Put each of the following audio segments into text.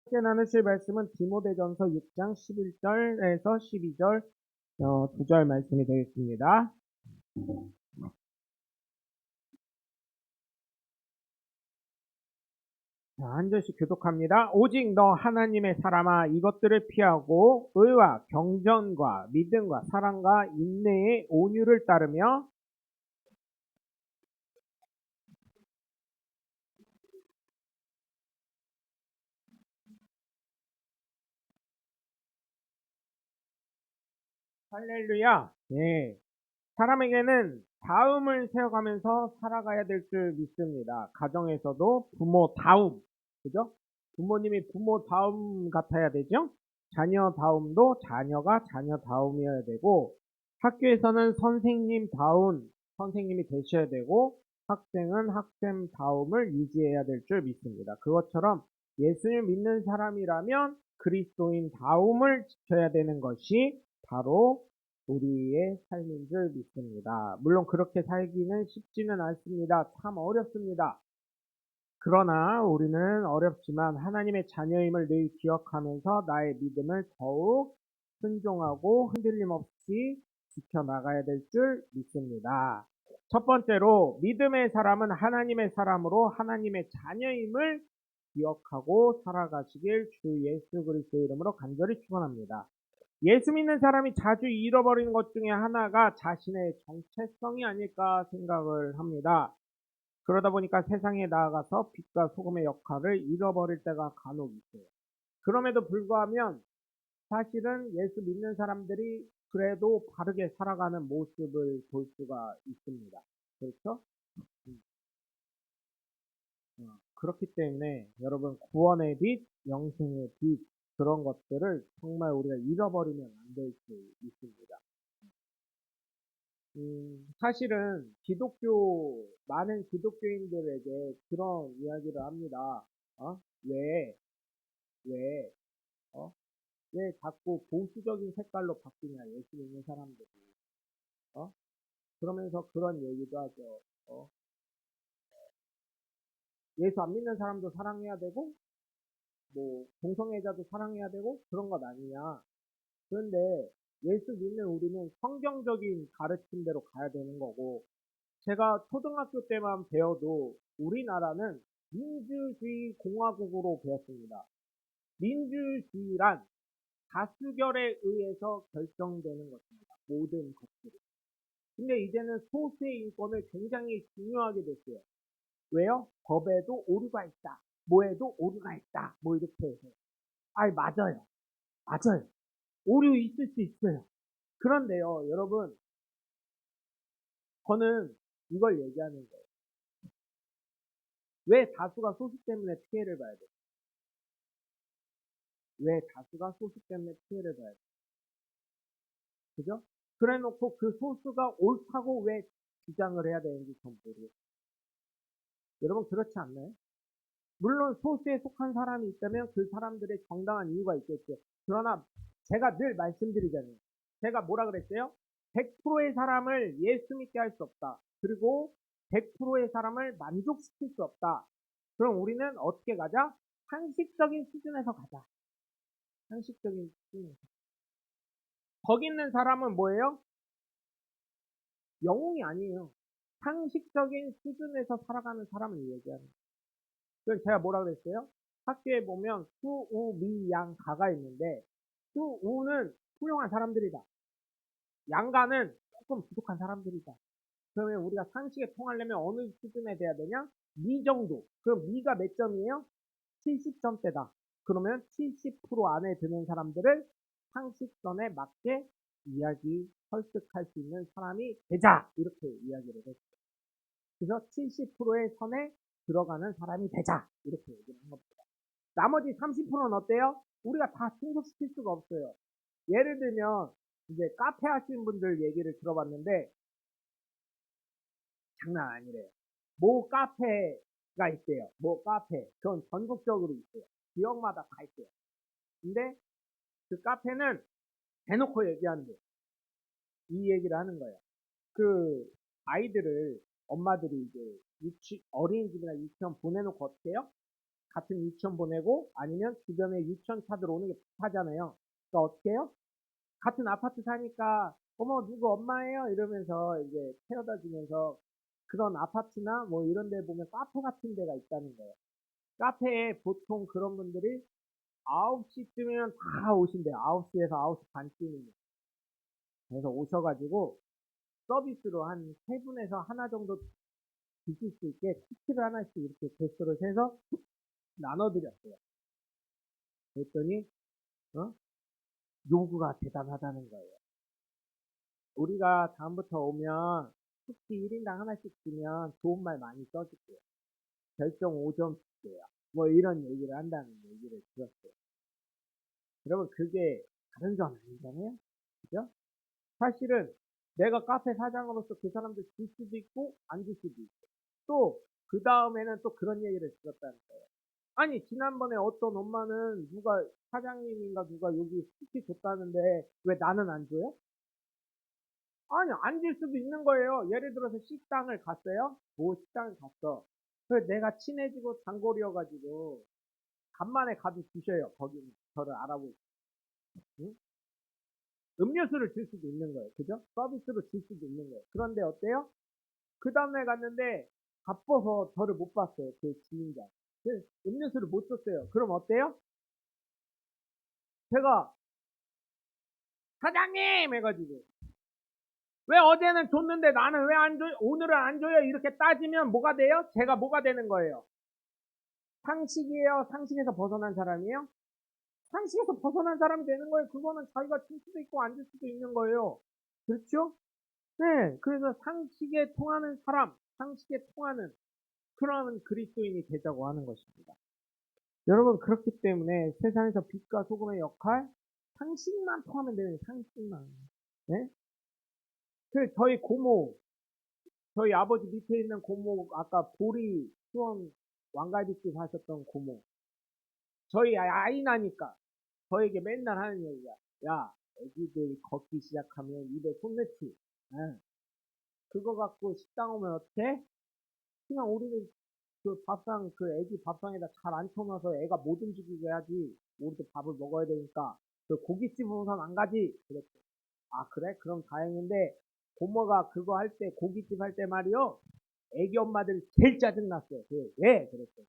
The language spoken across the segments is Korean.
함께 나누실 말씀은 디모데전서 6장 11절에서 12절 2절 말씀이 되겠습니다. 자, 한 절씩 교독합니다. 오직 너 하나님의 사람아 이것들을 피하고 의와 경전과 믿음과 사랑과 인내의 온유를 따르며 할렐루야. 네. 사람에게는 다음을 세워가면서 살아가야 될 줄 믿습니다. 가정에서도 부모다움, 그죠? 부모님이 부모다움 같아야 되죠? 자녀다움도 자녀가 자녀다움이어야 되고, 학교에서는 선생님다운 선생님이 되셔야 되고, 학생은 학생다움을 유지해야 될 줄 믿습니다. 그것처럼 예수를 믿는 사람이라면 그리스도인다움을 지켜야 되는 것이 바로 우리의 삶인 줄 믿습니다. 물론 그렇게 살기는 쉽지는 않습니다. 참 어렵습니다. 그러나 우리는 어렵지만 하나님의 자녀임을 늘 기억하면서 나의 믿음을 더욱 순종하고 흔들림 없이 지켜나가야 될 줄 믿습니다. 첫 번째로 믿음의 사람은 하나님의 사람으로 하나님의 자녀임을 기억하고 살아가시길 주 예수 그리스도의 이름으로 간절히 축원합니다. 예수 믿는 사람이 자주 잃어버리는 것 중에 하나가 자신의 정체성이 아닐까 생각을 합니다. 그러다 보니까 세상에 나아가서 빛과 소금의 역할을 잃어버릴 때가 간혹 있어요. 그럼에도 불구하면 사실은 예수 믿는 사람들이 그래도 바르게 살아가는 모습을 볼 수가 있습니다. 그렇죠? 그렇기 때문에 여러분 구원의 빛, 영생의 빛 그런 것들을 정말 우리가 잃어버리면 안 될 수 있습니다. 사실은 많은 기독교인들에게 그런 이야기를 합니다. 왜, 왜, 어? 왜 자꾸 보수적인 색깔로 바뀌냐, 예수 믿는 사람들이. 어? 그러면서 그런 얘기도 하죠. 예수 안 믿는 사람도 사랑해야 되고, 동성애자도 사랑해야 되고, 그런 것 아니냐. 그런데 예수 믿는 우리는 성경적인 가르침대로 가야 되는 거고, 제가 초등학교 때만 배워도 우리나라는 민주주의 공화국으로 배웠습니다. 민주주의란 다수결에 의해서 결정되는 것입니다. 모든 것들이. 근데 이제는 소수의 인권을 굉장히 중요하게 됐어요. 왜요? 법에도 오류가 있다. 뭐에도 오류가 있다. 뭐 이렇게 해서. 맞아요. 맞아요. 오류 있을 수 있어요. 그런데요, 여러분, 저는 이걸 얘기하는 거예요. 왜 다수가 소수 때문에 피해를 봐야 돼요? 왜 다수가 소수 때문에 피해를 봐야 돼요? 그죠? 그래 놓고 그 소수가 옳다고 왜 주장을 해야 되는지 전 모르겠어요. 여러분 그렇지 않나요? 물론 소수에 속한 사람이 있다면 그 사람들의 정당한 이유가 있겠죠. 그러나 제가 늘 말씀드리잖아요. 제가 뭐라 그랬어요? 100%의 사람을 예수 믿게 할 수 없다. 그리고 100%의 사람을 만족시킬 수 없다. 그럼 우리는 어떻게 가자? 상식적인 수준에서 가자. 상식적인 수준에서. 거기 있는 사람은 뭐예요? 영웅이 아니에요. 상식적인 수준에서 살아가는 사람을 얘기하는 거예요. 그래서 제가 뭐라 그랬어요? 학교에 보면 수, 우, 미, 양, 가가 있는데 수, 우는 훌륭한 사람들이다. 양가는 조금 부족한 사람들이다. 그러면 우리가 상식에 통하려면 어느 수준에 돼야 되냐? 미 정도. 그럼 미가 몇 점이에요? 70점대다. 그러면 70% 안에 드는 사람들을 상식선에 맞게 이야기, 설득할 수 있는 사람이 되자. 이렇게 이야기를 했어요. 그래서 70%의 선에 들어가는 사람이 되자. 이렇게 얘기를 한 겁니다. 나머지 30%는 어때요? 우리가 다 충족시킬 수가 없어요. 예를 들면 이제 카페 하시는 분들 얘기를 들어봤는데 장난 아니래요. 모 카페가 있대요. 모 카페. 그건 전국적으로 있어요. 지역마다 다 있대요. 근데 그 카페는 대놓고 얘기한대요. 이 얘기를 하는 거예요. 그 아이들을 엄마들이 이제 어린이집이나 유치원 보내놓고 어떻게 해요? 같은 유치원 보내고 아니면 주변에 유치원 차들 오는 게 비슷하잖아요. 그러니까 어떻게 해요? 같은 아파트 사니까 어머 누구 엄마예요? 이러면서 이제 태워다 주면서 그런 아파트나 뭐 이런 데 보면 카페 같은 데가 있다는 거예요. 카페에 보통 그런 분들이 9시쯤이면 다 오신대요. 9시에서 9시 반쯤이면. 그래서 오셔가지고 서비스로 한 세 분에서 하나 정도 드실 수 있게 쿠키를 하나씩 이렇게 개수를 세서 나눠드렸어요. 그랬더니 어? 요구가 대단하다는 거예요. 우리가 다음부터 오면 쿠키 1인당 하나씩 주면 좋은 말 많이 써줄게요. 별점 5점 줄게요. 뭐 이런 얘기를 한다는 얘기를 들었어요. 여러분 그게 다른 점 아니잖아요. 그죠? 사실은 내가 카페 사장으로서 그 사람들 줄 수도 있고 안 줄 수도 있고 또 그 다음에는 또 그런 얘기를 들었다는 거예요. 아니 지난번에 어떤 엄마는 누가 사장님인가 누가 여기 쿠키 줬다는데 왜 나는 안 줘요? 아니 안 줄 수도 있는 거예요. 예를 들어서 식당을 갔어요. 뭐 식당을 갔어. 그래서 내가 친해지고 단골이어가지고 간만에 가도 주셔요. 거기는 저를 알아보고. 응? 음료수를 줄 수도 있는 거예요. 그죠? 서비스로 줄 수도 있는 거예요. 그런데 어때요? 그 다음날 갔는데 바빠서 저를 못 봤어요. 그 주인장. 그래서 음료수를 못 줬어요. 그럼 어때요? 제가 사장님 해가지고 왜 어제는 줬는데 나는 왜 안 줘요? 오늘은 안 줘요? 이렇게 따지면 뭐가 돼요? 제가 뭐가 되는 거예요? 상식이에요? 상식에서 벗어난 사람이에요? 상식에서 벗어난 사람이 되는 거예요. 그거는 자기가 줄 수도 있고 안 줄 수도 있는 거예요. 그렇죠? 네. 그래서 상식에 통하는 사람, 상식에 통하는 그런 그리스도인이 되자고 하는 것입니다. 여러분 그렇기 때문에 세상에서 빛과 소금의 역할 상식만 통하면 되는 상식만. 네? 그 저희 고모, 저희 아버지 밑에 있는 고모 아까 보리 수원 왕갈비집 하셨던 고모. 저희 아이 나니까 저에게 맨날 하는 얘기가 야 애기들 걷기 시작하면 입에 손 넣지. 응. 그거 갖고 식당 오면 어때? 그냥 우리는 그 밥상 그 애기 밥상에다 잘 앉혀놔서 애가 못 움직이게 해야지. 우리도 밥을 먹어야 되니까 그 고깃집 우선 안 가지. 그랬대. 아 그래? 그럼 다행인데 고모가 그거 할 때 고깃집 할 때 말이요. 애기 엄마들 제일 짜증났어요. 왜? 그랬더니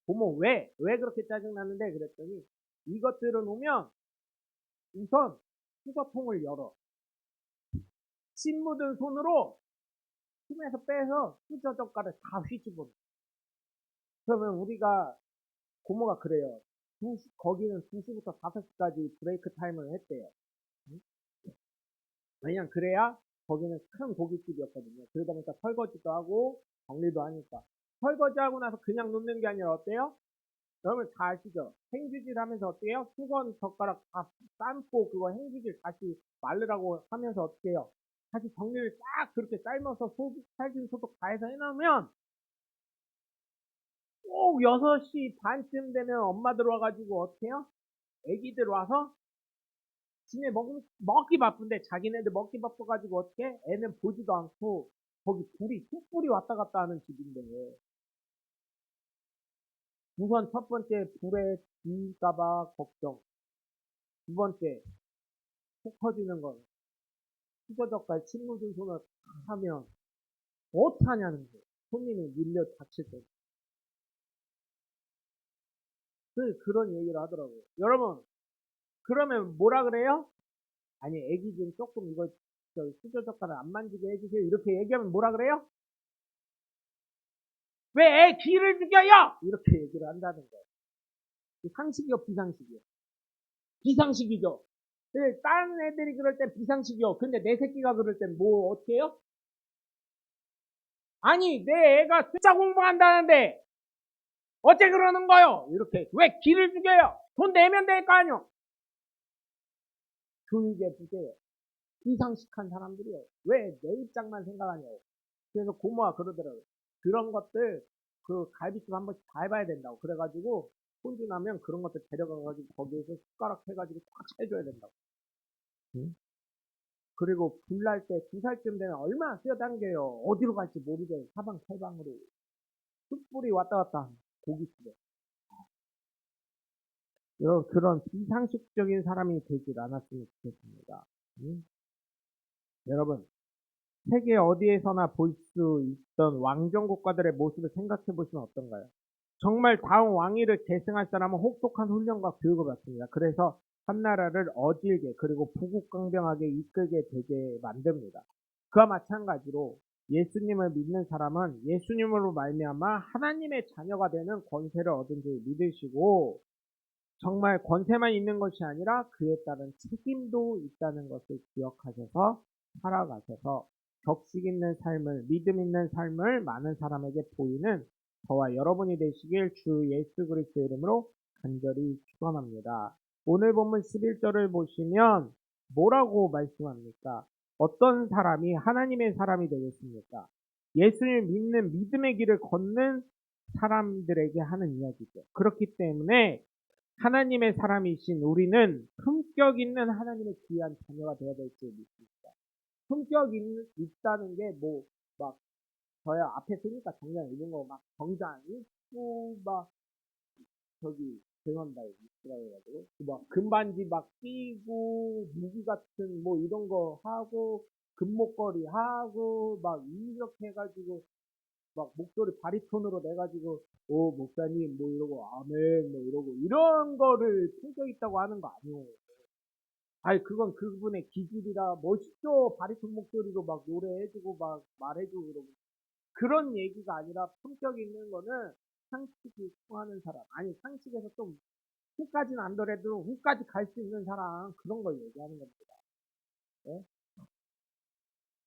고모 왜? 왜 그렇게 짜증났는데? 그랬더니 이것들은 오면 우선 수저통을 열어. 침 묻은 손으로 품에서 빼서 수저 젓갈을 다 휘집어. 그러면 우리가 고모가 그래요. 거기는 2시부터 5시까지 브레이크 타임을 했대요. 응? 왜냐면 그래야 거기는 큰 고깃집이었거든요. 그러다 보니까 설거지도 하고 정리도 하니까. 설거지하고 나서 그냥 놓는 게 아니라 어때요? 여러분 다 아시죠? 행주질 하면서 어떻게 해요? 수건 젓가락 다 삶고 그거 행주질 다시 말르라고 하면서 어떻게 해요? 다시 정리를 딱 그렇게 삶아서 살균 소독 다 해서 해놓으면 꼭 6시 반쯤 되면 엄마 들어와가지고 어떻게 해요? 애기들 와서 지네 먹기 바쁜데 자기네들 먹기 바빠가지고 어떻게 해? 애는 보지도 않고 거기 숯불이 왔다 갔다 하는 집인데 우선 첫 번째 불에 질까봐 걱정 두 번째 속 터지는 건 수저젓갈 침 묻은 손을 하면 어떡하냐는 거예요. 손님이 밀려 다칠 때. 그런 얘기를 하더라고요. 여러분, 그러면 뭐라 그래요? 아니, 애기 좀 조금 이거 수저젓갈을 안 만지게 해주세요. 이렇게 얘기하면 뭐라 그래요? 왜 애 귀를 죽여요? 이렇게 얘기를 한다는 거예요. 상식이요, 비상식이요? 비상식이죠. 다른 애들이 그럴 땐 비상식이요. 근데 내 새끼가 그럴 땐 뭐 어떻게 해요? 아니, 내 애가 숫자 공부한다는데 어째 그러는 거요? 이렇게 왜 기를 죽여요? 돈 내면 될 거 아니요? 교육의 부재예요. 비상식한 사람들이요. 왜 내 입장만 생각하냐고. 그래서 고모가 그러더라고요. 그런 것들 그 갈비집 한 번씩 다 해봐야 된다고. 그래가지고 혼주 나면 그런 것들 데려가가지고 거기에서 숟가락 해가지고 꽉 채줘야 된다고. 응? 그리고 불날 때 2살쯤 되면 얼마나 뛰어당겨요. 어디로 갈지 모르게 사방팔방으로 숯불이 왔다 갔다 고깃집에. 그런 비상식적인 사람이 되질 않았으면 좋겠습니다. 음? 여러분, 세계 어디에서나 볼 수 있던 왕정 국가들의 모습을 생각해 보시면 어떤가요? 정말 다음 왕위를 계승할 사람은 혹독한 훈련과 교육을 받습니다. 그래서 한 나라를 어질게 그리고 부국강병하게 이끌게 되게 만듭니다. 그와 마찬가지로 예수님을 믿는 사람은 예수님으로 말미암아 하나님의 자녀가 되는 권세를 얻은 줄 믿으시고 정말 권세만 있는 것이 아니라 그에 따른 책임도 있다는 것을 기억하셔서 살아가셔서 격식 있는 삶을, 믿음 있는 삶을 많은 사람에게 보이는 저와 여러분이 되시길 주 예수 그리스도의 이름으로 간절히 축원합니다. 오늘 본문 11절을 보시면 뭐라고 말씀합니까? 어떤 사람이 하나님의 사람이 되겠습니까? 예수를 믿는 믿음의 길을 걷는 사람들에게 하는 이야기죠. 그렇기 때문에 하나님의 사람이신 우리는 품격 있는 하나님의 귀한 자녀가 되어야 될 줄 믿습니다. 품격 있다는 게 막 저야 앞에 쓰니까 정장 입은 거 막 정장 입고 막 저기 죄송합니다 이스라엘 가지고 막 금반지 막 끼고 무기 같은 뭐 이런 거 하고 금목걸이 하고 막 이렇게 해가지고 막 목소리 바리톤으로 내가지고 오 목사님 뭐 이러고 아멘 뭐 이러고 이런 거를 품격 있다고 하는 거 아니에요. 아니 그건 그분의 기질이라 멋있죠. 바리톤 목소리로 막 노래해주고 막 말해주고 그러고 그런 얘기가 아니라 품격 있는 거는 상식이 통하는 사람 아니 상식에서 좀 후까지는 안 더라도 후까지 갈 수 있는 사람 그런 걸 얘기하는 겁니다. 예?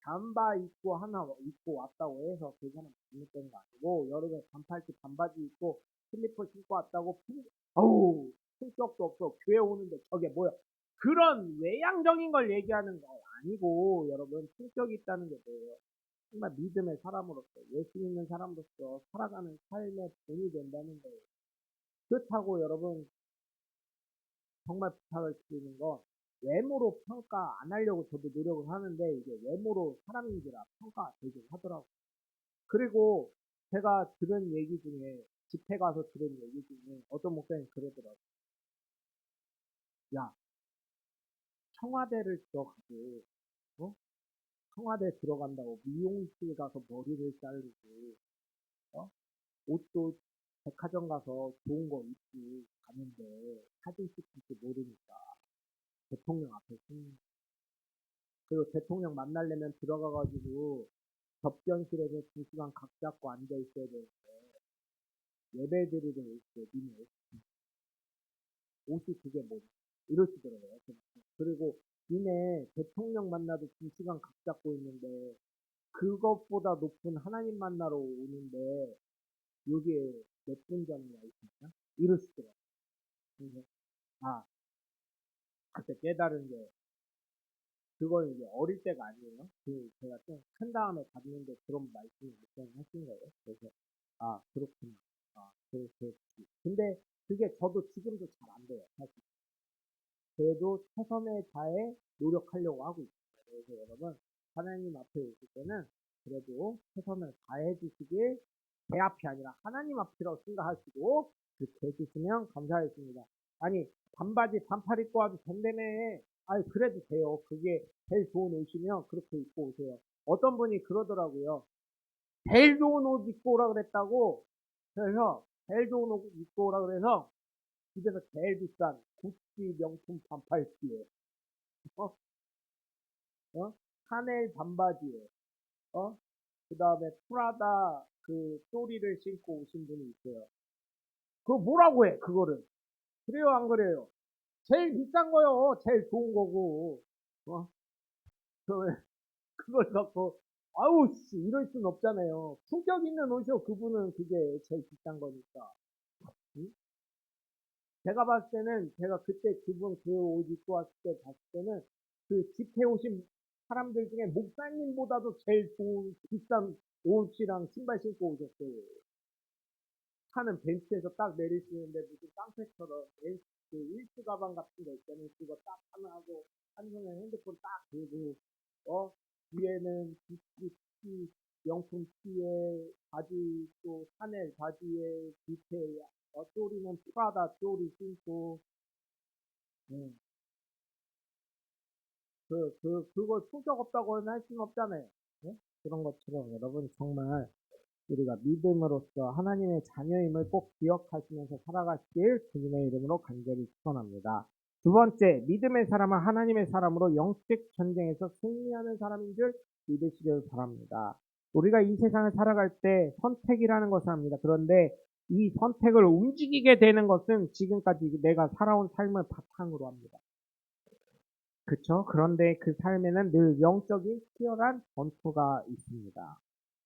잠바 입고 하나 입고 왔다고 해서 그 사람 잘못된 거 아니고 여름에 반팔티 반바지 입고 슬리퍼 신고 왔다고 어우 품격도 없어 교회 오는데 저게 뭐야 그런 외향적인 걸 얘기하는 거 아니고 여러분 품격이 있다는 게 뭐예요? 정말 믿음의 사람으로서 예수 믿는 사람으로서 살아가는 삶의 본이 된다는 거예요. 그렇다고 여러분 정말 부탁을 드리는 건 외모로 평가 안 하려고 저도 노력을 하는데 이게 외모로 사람인지라 평가가 되긴 하더라고요. 그리고 제가 들은 얘기 중에 집회 가서 들은 얘기 중에 어떤 목사님 그러더라고요. 야 청와대를 들어가고 어? 청와대 들어간다고 미용실 가서 머리를 자르고 어? 옷도 백화점 가서 좋은 거 입고 가는데 사진 찍힐지 모르니까 대통령 앞에 서는 그리고 대통령 만나려면 들어가가지고 접견실에서 2시간 각 잡고 앉아 있어야 되는데 예배 드리러 올때 니네 옷이 그게 뭐냐 이러시더라고요. 그리고 니네 대통령 만나도 2시간 각 잡고 있는데 그것보다 높은 하나님 만나러 오는데 여기에 몇 분 전에 와 있었나? 이러시더라고요. 그래서 아 그때 깨달은 게 그건 이제 어릴 때가 아니에요. 제가 좀 큰 다음에 갔는데 그런 말씀을 못 하신 거예요. 그래서 아 그렇구나. 아 그렇지. 근데 그게 저도 지금도 잘 안 돼요. 사실. 그래도 최선을 다해 노력하려고 하고 있습니다. 그래서 여러분 하나님 앞에 오실 때는 그래도 최선을 다해 주시길 제 앞이 아니라 하나님 앞이라고 생각하시고 그렇게 해주시면 감사하겠습니다. 아니 반바지 반팔 입고 와도 된다며. 아니 그래도 돼요. 그게 제일 좋은 옷이면 그렇게 입고 오세요. 어떤 분이 그러더라고요. 제일 좋은 옷 입고 오라 그랬다고. 그래서 제일 좋은 옷 입고 오라 그래서 집에서 제일 비싼 구찌 명품 반팔티에 어? 어? 샤넬 반바지에 그 다음에 프라다 그 쪼리를 신고 오신 분이 있어요. 그거 뭐라고 해 그거를. 그래요 안 그래요? 제일 비싼 거요. 제일 좋은 거고. 어? 그- 그걸 갖고 아우 씨 이럴 순 없잖아요. 품격 있는 옷이요. 그분은 그게 제일 비싼 거니까. 응? 제가 봤을 때는 제가 그때 그분 그 옷 입고 왔을 때 봤을 때는 그 집회 오신 사람들 중에 목사님보다도 제일 좋은 비싼 옷이랑 신발 신고 오셨어요. 차는 벤츠에서 딱 내릴 수 있는데 무슨 깡패처럼 벤츠 그 일수 가방 같은 거 있잖아요. 그거 딱 하나 하고 한 손에 핸드폰 딱 들고 뒤에는 구찌 티 명품 티에 바지 또 샤넬 바지에 밑에 쪼리는 프라다 쪼리 신고 음. 그거 충격 없다고는 할 수는 없잖아요. 예? 그런 것처럼 여러분 정말 우리가 믿음으로써 하나님의 자녀임을 꼭 기억하시면서 살아가시길 주님의 이름으로 간절히 축원합니다. 두 번째, 믿음의 사람은 하나님의 사람으로 영적 전쟁에서 승리하는 사람인 줄 믿으시길 바랍니다. 우리가 이 세상을 살아갈 때 선택이라는 것을 합니다. 그런데 이 선택을 움직이게 되는 것은 지금까지 내가 살아온 삶을 바탕으로 합니다. 그쵸? 그런데 그 삶에는 늘 영적인 치열한 전투가 있습니다.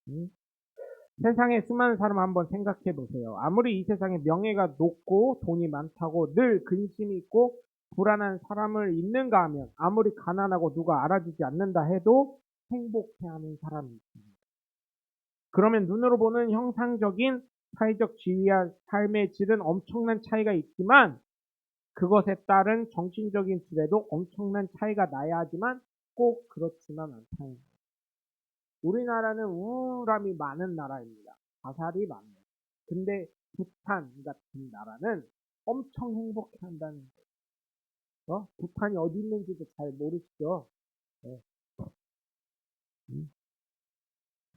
음? 세상에 수많은 사람 한번 생각해 보세요. 아무리 이 세상에 명예가 높고 돈이 많다고 늘 근심이 있고 불안한 사람을 있는가 하면 아무리 가난하고 누가 알아주지 않는다 해도 행복해하는 사람이 있습니다. 그러면 눈으로 보는 형상적인 사회적 지위와 삶의 질은 엄청난 차이가 있지만 그것에 따른 정신적인 질에도 엄청난 차이가 나야 하지만 꼭 그렇지만 않다는 거예요. 우리나라는 우울함이 많은 나라입니다. 자살이 많아요. 근데 부탄 같은 나라는 엄청 행복해 한다는 거예요. 부탄이 어디 있는지도 잘 모르시죠? 네.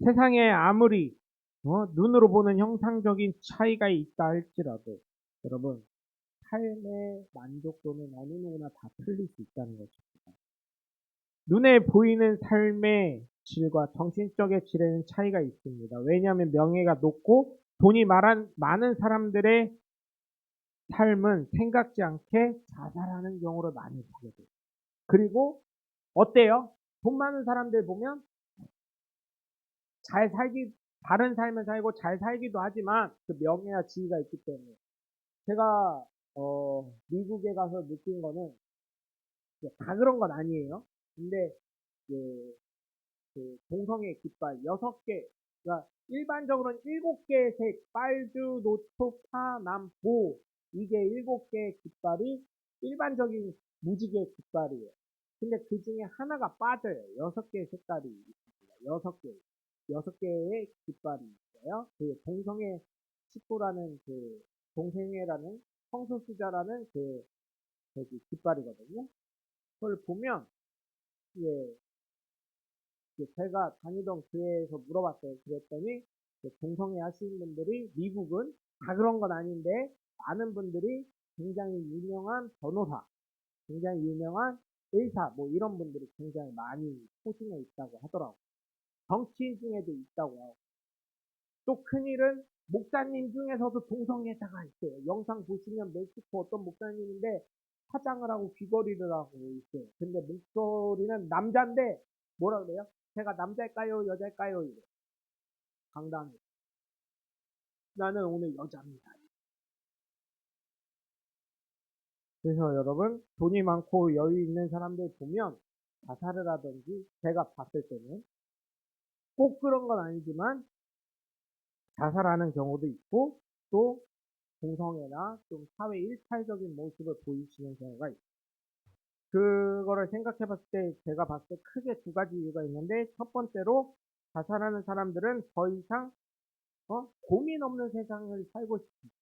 세상에 아무리 눈으로 보는 형상적인 차이가 있다 할지라도 여러분 삶의 만족도는 어느 누구나 다 틀릴 수 있다는 것입니다. 눈에 보이는 삶의 질과 정신적의 질에는 차이가 있습니다. 왜냐하면 명예가 높고 돈이 많은 사람들의 삶은 생각지 않게 자살하는 경우를 많이 보게 돼요. 그리고 어때요? 돈 많은 사람들 보면 잘 살기, 다른 삶을 살고 잘 살기도 하지만 그 명예와 지위가 있기 때문에 제가 미국에 가서 느낀 거는 다 그런 건 아니에요. 근데 그 동성애 깃발 6개, 그러니까 일반적으로는 7개의 색, 빨주, 노초, 파, 남, 보, 이게 7개의 깃발이 일반적인 무지개 깃발이에요. 근데 그 중에 하나가 빠져요. 6개의 색깔이 있습니다. 6개의 깃발이 있어요. 그 동성애 식구라는 그 동성애라는 성소수자라는 그 저기 깃발이거든요. 그걸 보면 예, 제가 다니던 교회에서 물어봤어요. 그랬더니 동성애 하시는 분들이 미국은 다 그런 건 아닌데 많은 분들이 굉장히 유명한 변호사, 굉장히 유명한 의사 뭐 이런 분들이 굉장히 많이 포진해 있다고 하더라고요. 정치인 중에도 있다고 하고 또 큰일은 목사님 중에서도 동성애자가 있어요. 영상 보시면 멕시코 어떤 목사님인데 화장을 하고 귀걸이를 하고 있어요. 근데 목소리는 남자인데 뭐라 그래요? 제가 남자일까요? 여자일까요? 이래. 강단에. 나는 오늘 여자입니다. 그래서 여러분, 돈이 많고 여유 있는 사람들 보면 자살을 하든지 제가 봤을 때는 꼭 그런 건 아니지만 자살하는 경우도 있고 또 동성애나 좀 사회 일탈적인 모습을 보이시는 경우가 있어요. 그거를 생각해 봤을 때 제가 봤을 때 크게 두 가지 이유가 있는데 첫 번째로 자살하는 사람들은 더 이상 고민 없는 세상을 살고 싶습니다.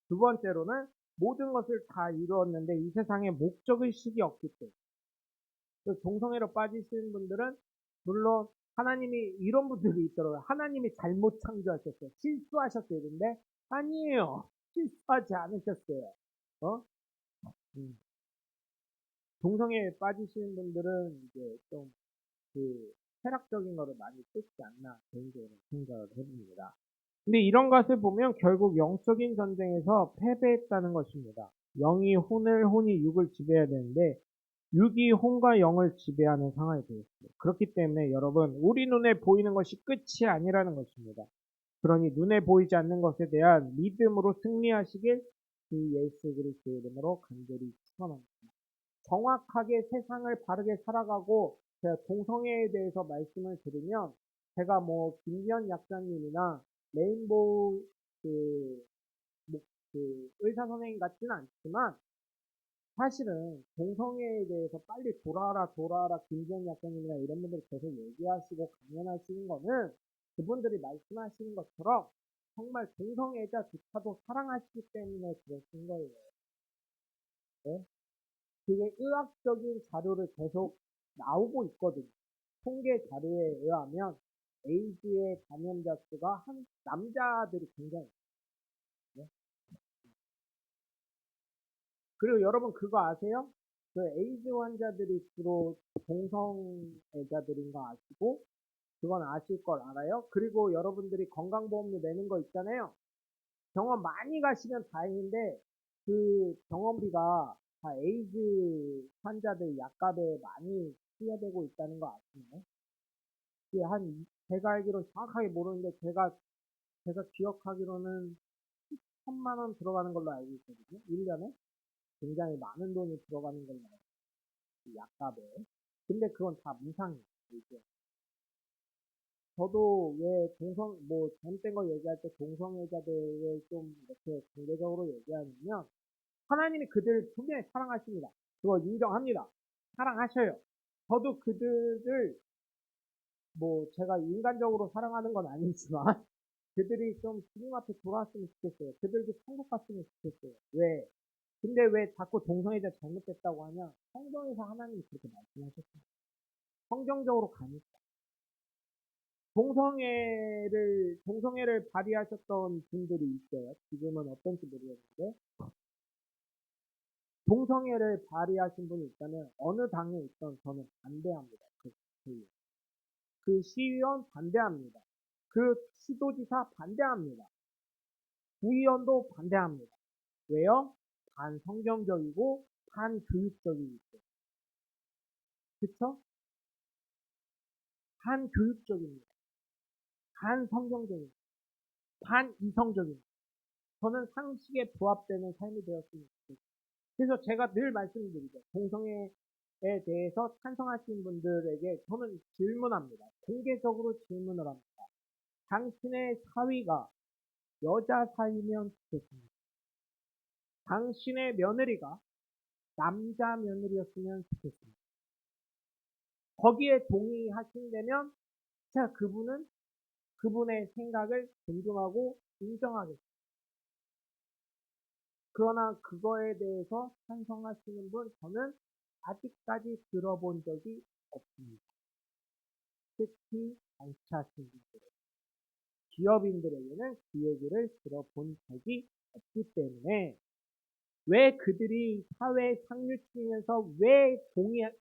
두 번째로는 모든 것을 다 이루었는데 이 세상에 목적의식이 없기 때문에 그 동성애로 빠지시는 분들은 물론 하나님이 이런 분들이 있더라고요. 하나님이 잘못 창조하셨어요. 실수하셨어요. 근데 아니에요. 실수하지 않으셨어요. 어? 음. 동성애에 빠지시는 분들은 이제 좀 그 철학적인 거를 많이 쓰지 않나 개인적으로 생각을 해봅니다. 근데 이런 것을 보면 결국 영적인 전쟁에서 패배했다는 것입니다. 영이 혼을, 혼이 육을 지배해야 되는데 육이 혼과 영을 지배하는 상황이 되었어요. 그렇기 때문에 여러분 우리 눈에 보이는 것이 끝이 아니라는 것입니다. 그러니 눈에 보이지 않는 것에 대한 믿음으로 승리하시길 주 예수 그리스도의 이름으로 간절히 축원합니다. 정확하게 세상을 바르게 살아가고 제가 동성애에 대해서 말씀을 드리면 제가 뭐 김기현 약사님이나 레인보우 그, 그 의사 선생님 같지는 않지만 사실은 동성애에 대해서 빨리 돌아와라 김기현 약사님이나 이런 분들이 계속 얘기하시고 강연하시는 거는 그분들이 말씀하시는 것처럼 정말 동성애자조차도 사랑하시기 때문에 그러신 거예요. 네? 되게 의학적인 자료를 계속 나오고 있거든요. 통계 자료에 의하면 에이즈의 감염자 수가 남자들이 굉장히 많아요. 그리고 여러분 그거 아세요? 그 에이즈 환자들이 주로 동성애자들인 거 아시고, 그건 아실 걸 알아요? 그리고 여러분들이 건강보험료 내는 거 있잖아요. 병원 많이 가시면 다행인데, 그 병원비가 다 에이즈 환자들 약값에 많이 투여되고 있다는 거 아시나요? 그게 제가 알기로 정확하게 모르는데, 제가 기억하기로는 1천만 원 들어가는 걸로 알고 있거든요. 1년에. 굉장히 많은 돈이 들어가는 걸로 알고 있어요. 약값에. 근데 그건 다 무상이에요. 이제. 저도 왜 잘못된 거 얘기할 때 동성애자들을 좀 이렇게 공개적으로 얘기하냐면, 하나님이 그들을 분명히 사랑하십니다. 그거 인정합니다. 사랑하셔요. 저도 그들을 제가 인간적으로 사랑하는 건 아니지만 그들이 좀 주님 앞에 돌아왔으면 좋겠어요. 그들도 천국 갔으면 좋겠어요. 왜? 근데 왜 자꾸 동성애자 잘못됐다고 하냐? 성경에서 하나님이 그렇게 말씀하셨습니다. 성경적으로 가니까. 동성애를 발의하셨던 분들이 있어요. 지금은 어떤지 모르겠는데, 동성애를 발의하신 분이 있다면 어느 당에 있던 저는 반대합니다. 그 시의원 반대합니다. 그 시도지사 반대합니다. 구의원도 반대합니다. 왜요? 반성경적이고 반교육적이기 때문에. 그쵸? 반교육적입니다. 반성경적입니다. 반이성적입니다. 저는 상식에 부합되는 삶이 되었으면 좋겠습니다. 그래서 제가 늘 말씀드리죠. 동성애에 대해서 찬성하시는 분들에게 저는 질문합니다. 공개적으로 질문을 합니다. 당신의 사위가 여자 사위면 좋겠습니다. 당신의 며느리가 남자 며느리였으면 좋겠습니다. 거기에 동의하신다면 제가 그분의 생각을 존중하고 인정하겠습니다. 그러나 그거에 대해서 찬성하시는 분 저는 아직까지 들어본 적이 없습니다. 특히 정치하시는 분들, 기업인들에게는 그 얘기를 들어본 적이 없기 때문에 왜 그들이 사회 상류층에서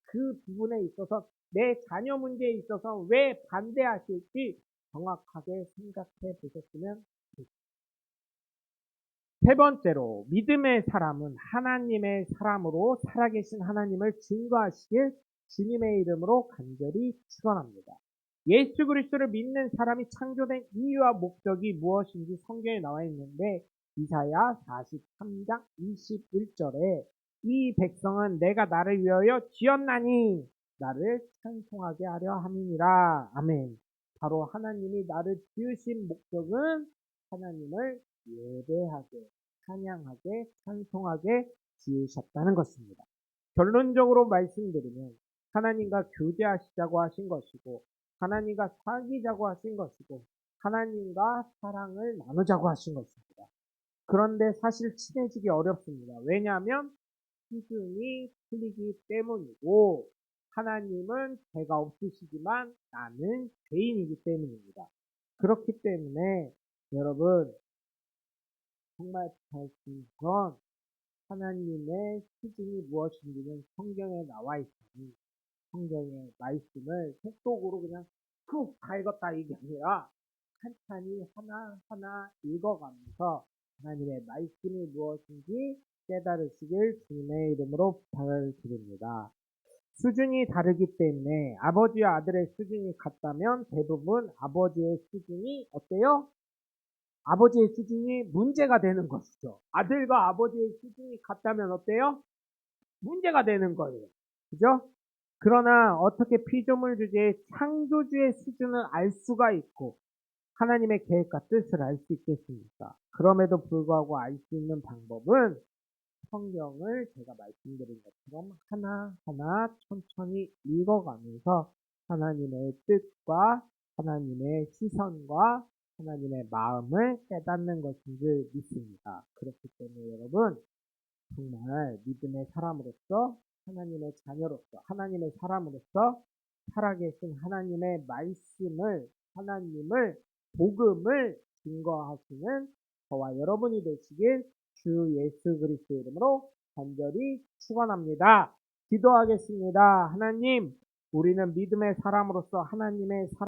그 부분에 있어서 내 자녀 문제에 있어서 왜 반대하실지 정확하게 생각해 보셨으면 좋겠습니다. 세 번째로 믿음의 사람은 하나님의 사람으로 살아계신 하나님을 증거하시길 주님의 이름으로 간절히 축원합니다. 예수 그리스도를 믿는 사람이 창조된 이유와 목적이 무엇인지 성경에 나와 있는데 이사야 43장 21절에 이 백성은 내가 나를 위하여 지었나니 나를 찬송하게 하려 함이니라. 아멘. 바로 하나님이 나를 지으신 목적은 하나님을 예배하게, 찬양하게, 찬송하게 지으셨다는 것입니다. 결론적으로 말씀드리면 하나님과 교제하시자고 하신 것이고 하나님과 사귀자고 하신 것이고 하나님과 사랑을 나누자고 하신 것입니다. 그런데 사실 친해지기 어렵습니다. 왜냐하면 수준이 틀리기 때문이고 하나님은 죄가 없으시지만 나는 죄인이기 때문입니다. 그렇기 때문에 여러분 정말 잘쓰는 건 하나님의 수준이 무엇인지는 성경에 나와 있으니 성경의 말씀을 속독으로 그냥 푹 다 읽었다 이게 아니라 찬찬히 하나하나 읽어가면서 하나님의 말씀이 무엇인지 깨달으시길 주님의 이름으로 부탁을 드립니다. 수준이 다르기 때문에 아버지와 아들의 수준이 같다면 대부분 아버지의 수준이 어때요? 아버지의 수준이 문제가 되는 것이죠. 아들과 아버지의 수준이 같다면 어때요? 문제가 되는 거예요. 그죠? 그러나 어떻게 피조물 주제의 창조주의 수준을 알 수가 있고 하나님의 계획과 뜻을 알 수 있겠습니까? 그럼에도 불구하고 알 수 있는 방법은 성경을 제가 말씀드린 것처럼 하나하나 천천히 읽어가면서 하나님의 뜻과 하나님의 시선과 하나님의 마음을 깨닫는 것인 줄 믿습니다. 그렇기 때문에 여러분 정말 믿음의 사람으로서 하나님의 자녀로서 하나님의 사람으로서 살아계신 하나님의 말씀을 하나님을 복음을 증거하시는 저와 여러분이 되시길 주 예수 그리스도의 이름으로 간절히 축원합니다. 기도하겠습니다. 하나님, 우리는 믿음의 사람으로서 하나님의 사람